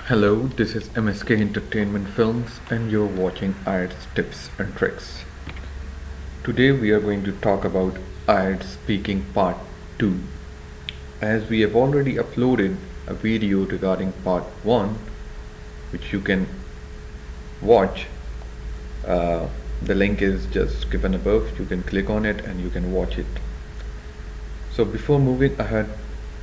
Hello, this is MSK Entertainment Films and you're watching Ielts Tips and Tricks. Today we are going to talk about Ielts Speaking Part 2. As we have already uploaded a video regarding Part 1, which you can watch, the link is just given above. You can click on it and you can watch it. So before moving ahead,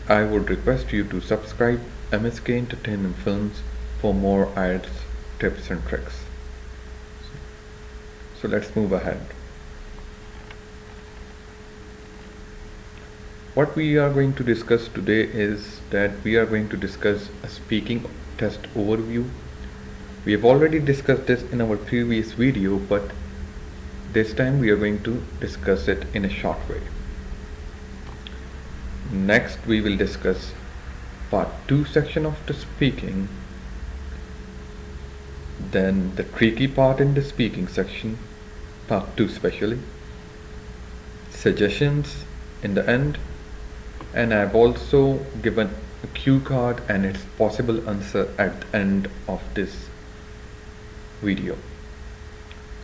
I would request you to subscribe MSK Entertainment Films for more Ielts tips and tricks. So let's move ahead. What we are going to discuss today is that we are going to discuss a speaking test overview. We have already discussed this in our previous video, but this time we are going to discuss it in a short way. Next we will discuss part 2 section of the speaking, then the tricky part in the speaking section, part 2 especially, suggestions in the end, and I've also given a cue card and its possible answer at the end of this video.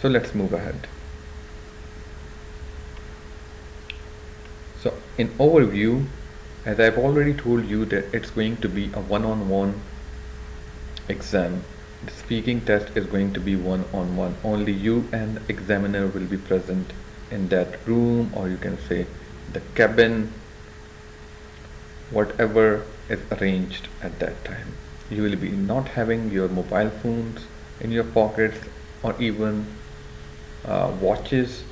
So let's move ahead. So in overview, as I've already told you that it's going to be a one-on-one exam. The speaking test is going to be one-on-one. Only you and the examiner will be present in that room, or you can say the cabin, whatever is arranged at that time. You will be not having your mobile phones in your pockets or even watches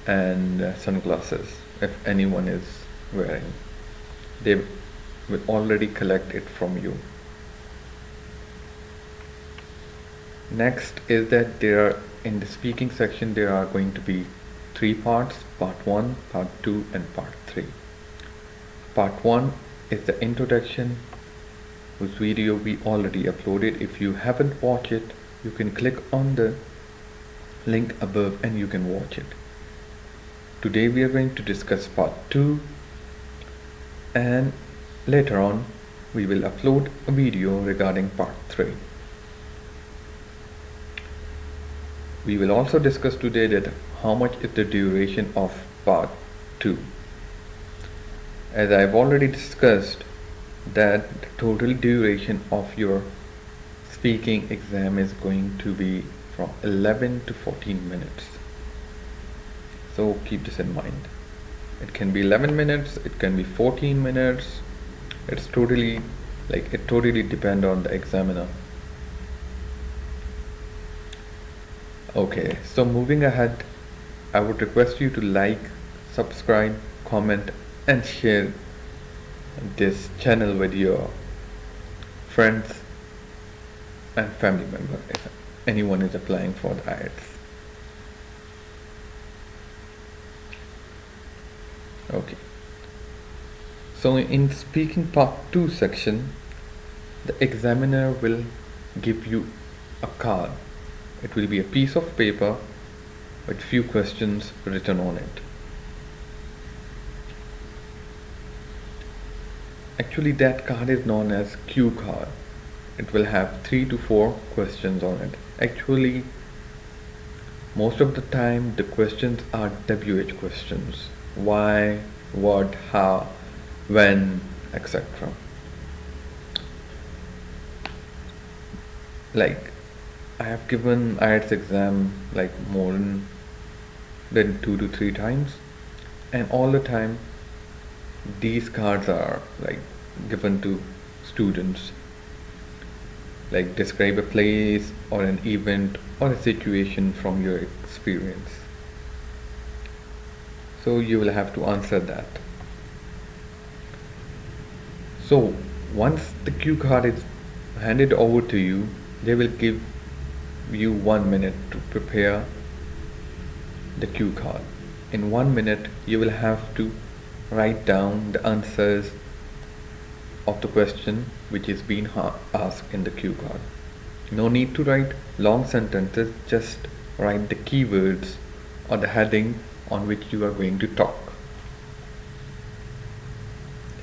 and sunglasses if anyone is wearing. They will already collect it from you. Next is that there are, in the speaking section, there are going to be 3 parts: part 1, part 2 and part 3. Part 1 is the introduction, whose video we already uploaded. If you haven't watched it, you can click on the link above and you can watch it. Today we are going to discuss part 2, and later on we will upload a video regarding part 3. We will also discuss today that how much is the duration of part 2. As I have already discussed that the total duration of your speaking exam is going to be from 11 to 14 minutes. So keep this in mind. It can be 11 minutes, it can be 14 minutes. It's totally it totally depends on the examiner. Okay, so moving ahead, I would request you to like, subscribe, comment and share this channel with your friends and family members if anyone is applying for the Ielts. Okay, so in speaking part 2 section, the examiner will give you a card. It will be a piece of paper with few questions written on it. Actually, that card is known as cue card. It will have 3 to 4 questions on it. Actually, most of the time the questions are WH questions. Why, what, how, when, etc. I have given Ielts exam more than 2 to 3 times, and all the time these cards are given to students. Describe a place or an event or a situation from your experience. So you will have to answer that. So once the cue card is handed over to you, they will give you 1 minute to prepare the cue card. In 1 minute you will have to write down the answers of the question which is being asked in the cue card. No need to write long sentences, just write the keywords or the heading on which you are going to talk.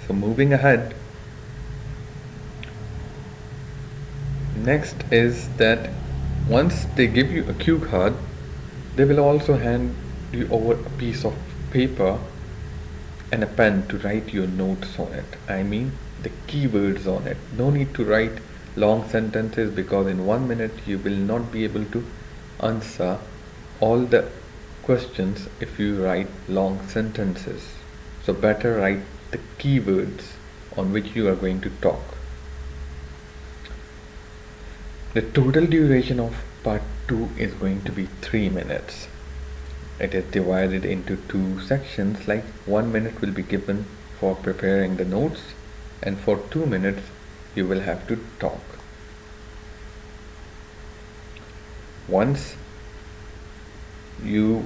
So moving ahead, Next is that once they give you a cue card, they will also hand you over a piece of paper and a pen to write your notes on it. I mean, the keywords on it. No need to write long sentences because in 1 minute you will not be able to answer all the questions if you write long sentences. So, better write the keywords on which you are going to talk. The total duration of part 2 is going to be 3 minutes. It is divided into two sections, like 1 minute will be given for preparing the notes, and for 2 minutes you will have to talk. Once you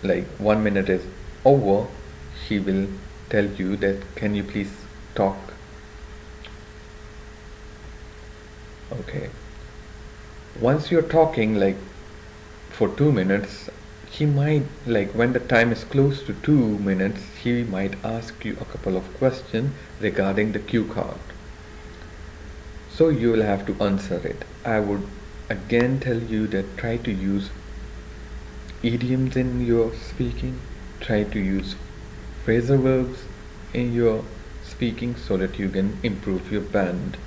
1 minute is over, she will tell you that can you please talk. Okay. Once you're talking for 2 minutes, she might when the time is close to 2 minutes, she might ask you a couple of questions regarding the cue card. So you will have to answer it. I would again tell you that try to use idioms in your speaking, try to use phrasal verbs in your speaking so that you can improve your band.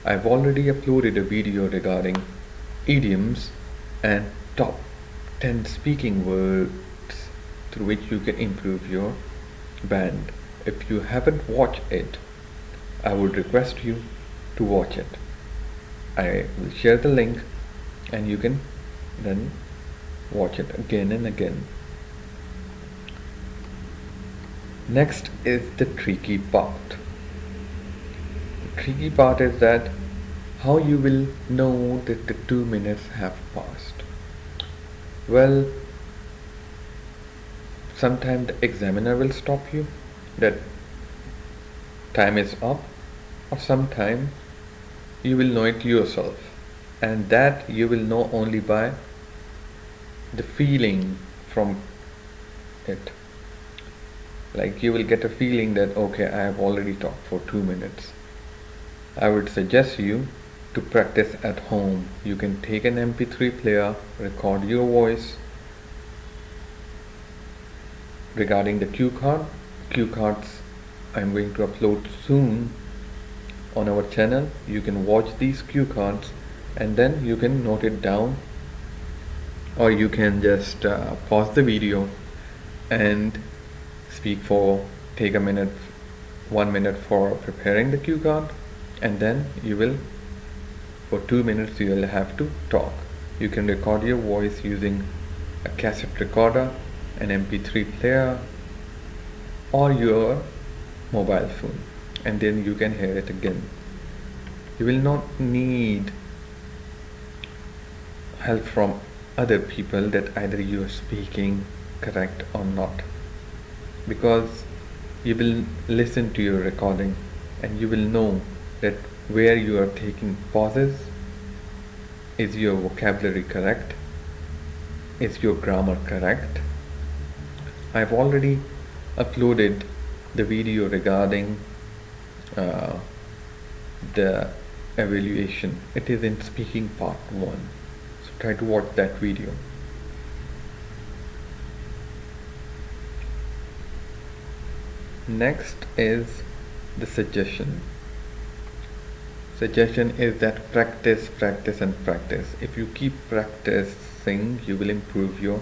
I've already uploaded a video regarding idioms and top 10 speaking words through which you can improve your band. If you haven't watched it, I would request you to watch it. I will share the link and you can then watch it again and again. Next is the tricky part. The tricky part is that how you will know that the 2 minutes have passed. Well, sometimes the examiner will stop you that time is up, or sometimes you will know it yourself, and that you will know only by the feeling from it. You will get a feeling that okay, I have already talked for 2 minutes. I would suggest you to practice at home. You can take an MP3 player, record your voice regarding the cue card. Cue cards I'm going to upload soon on our channel. You can watch these cue cards and then you can note it down, or you can just pause the video and take a minute, 1 minute for preparing the cue card, and then you will for 2 minutes you will have to talk. You can record your voice using a cassette recorder, an MP3 player, or your mobile phone, and then you can hear it again. You will not need help from other people that either you are speaking correct or not, because you will listen to your recording and you will know that where you are taking pauses, is your vocabulary correct, is your grammar correct. I've already uploaded the video regarding the evaluation. It is in speaking part 1, so try to watch that video. Next is the suggestion. Suggestion is that practice, practice and practice. If you keep practicing, you will improve your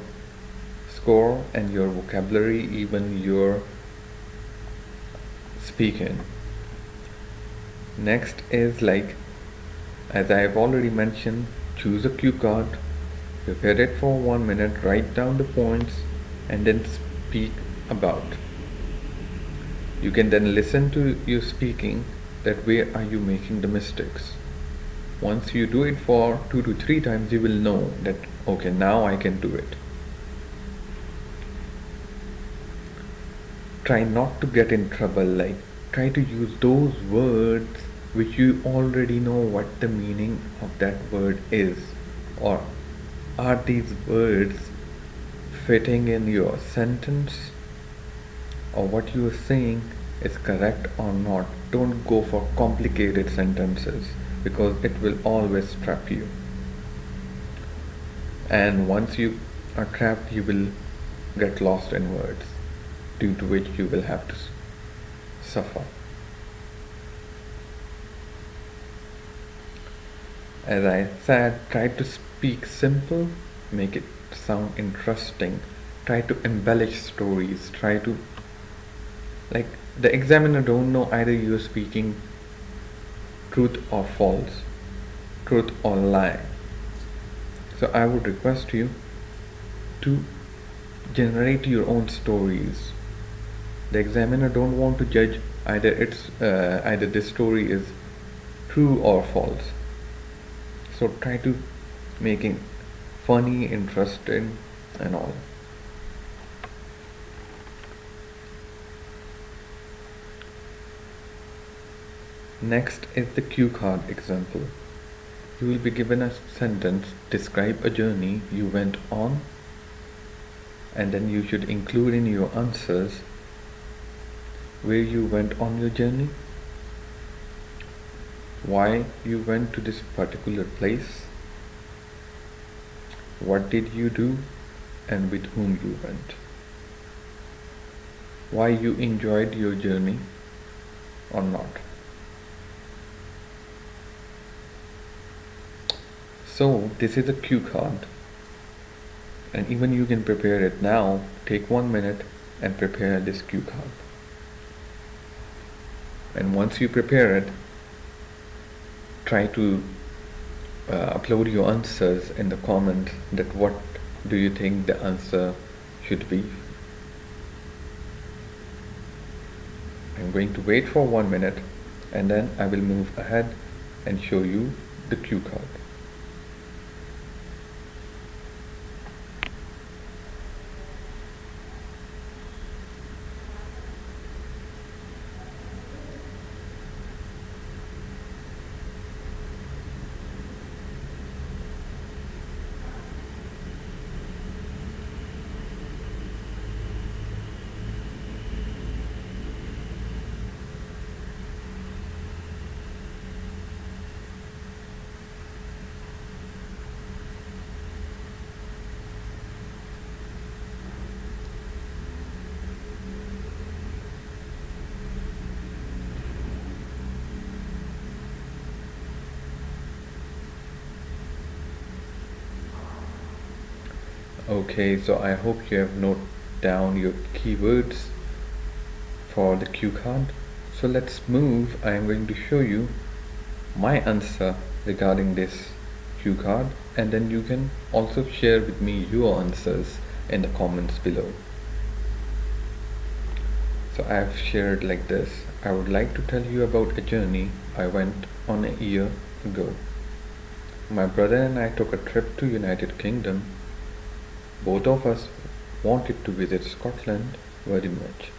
score and your vocabulary, even your speaking. Next is as I have already mentioned, choose a cue card, prepare it for 1 minute, write down the points and then speak about. You can then listen to your speaking, that where are you making the mistakes. Once you do it for 2 to 3 times, you will know that okay, now I can do it. Try not to get in trouble, try to use those words which you already know what the meaning of that word is, or are these words fitting in your sentence, or what you are saying is correct or not. Don't go for complicated sentences. because it will always trap you. And once you are trapped, you will get lost in words, due to which you will have to suffer. As I said, try to speak simple, make it sound interesting, try to embellish stories, try to, like, the examiner don't know either you're speaking truth or false, truth or lie. So I would request you to generate your own stories. The examiner don't want to judge either this story is true or false. So try to making funny, interesting, and all. Next is the cue card example. You will be given a sentence, describe a journey you went on, and then you should include in your answers where you went on your journey, why you went to this particular place, what did you do, and with whom you went, why you enjoyed your journey or not. So this is a cue card, and even you can prepare it now. Take 1 minute and prepare this cue card. And once you prepare it, try to upload your answers in the comments, that what do you think the answer should be. I'm going to wait for 1 minute, and then I will move ahead and show you the cue card. Okay, so I hope you have noted down your keywords for the cue card. So let's move. I am going to show you my answer regarding this cue card, and then you can also share with me your answers in the comments below. So I have shared like this. I would like to tell you about a journey I went on a year ago. My brother and I took a trip to United Kingdom. Both of us wanted to visit Scotland very much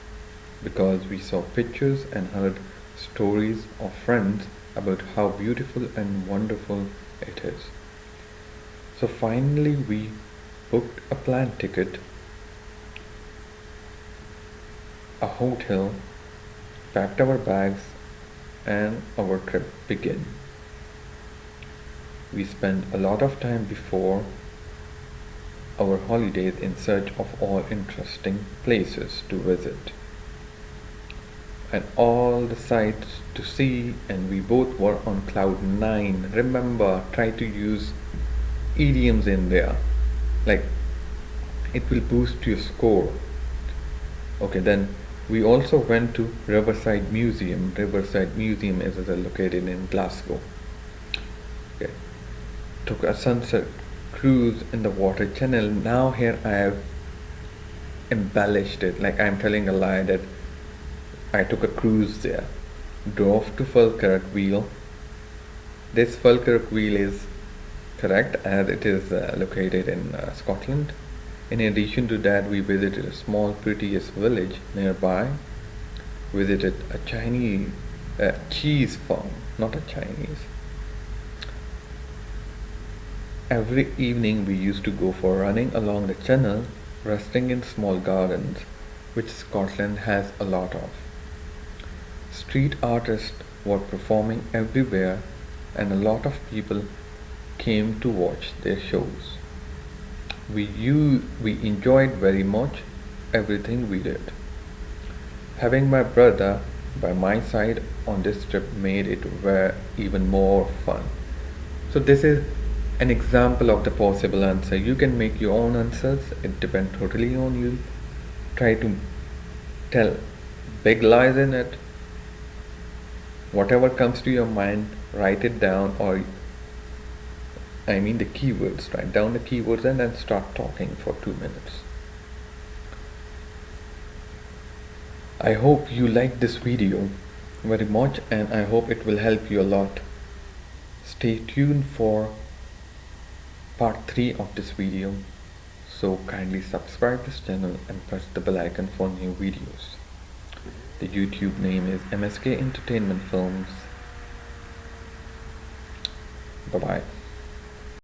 because we saw pictures and heard stories of friends about how beautiful and wonderful it is. So finally we booked a plane ticket, a hotel, packed our bags, and our trip began. We spent a lot of time before our holidays in search of all interesting places to visit and all the sights to see, and we both were on cloud 9. Remember, try to use idioms in there, like it will boost your score. Okay, then we also went to Riverside Museum. Riverside Museum is located in Glasgow. Okay, took a sunset cruise in the water channel. Now here I have embellished it, like I'm telling a lie that I took a cruise there. Drove to Falkirk Wheel. This Falkirk Wheel is correct as it is located in Scotland. In addition to that, we visited a small prettiest village nearby. Visited a Chinese cheese farm, not a Chinese. Every evening we used to go for running along the channel, resting in small gardens, which Scotland has a lot of. Street artists were performing everywhere, and a lot of people came to watch their shows. We enjoyed very much everything we did. Having my brother by my side on this trip made it even more fun. So this is an example of the possible answer. You can make your own answers. It depends totally on you. Try to tell big lies in it. Whatever comes to your mind, write it down, or I mean the keywords. Write down the keywords and then start talking for 2 minutes. I hope you like this video very much, and I hope it will help you a lot. Stay tuned for part 3 of this video. So kindly subscribe this channel and press the bell icon for new videos. The YouTube name is MSK Entertainment Films. Bye bye.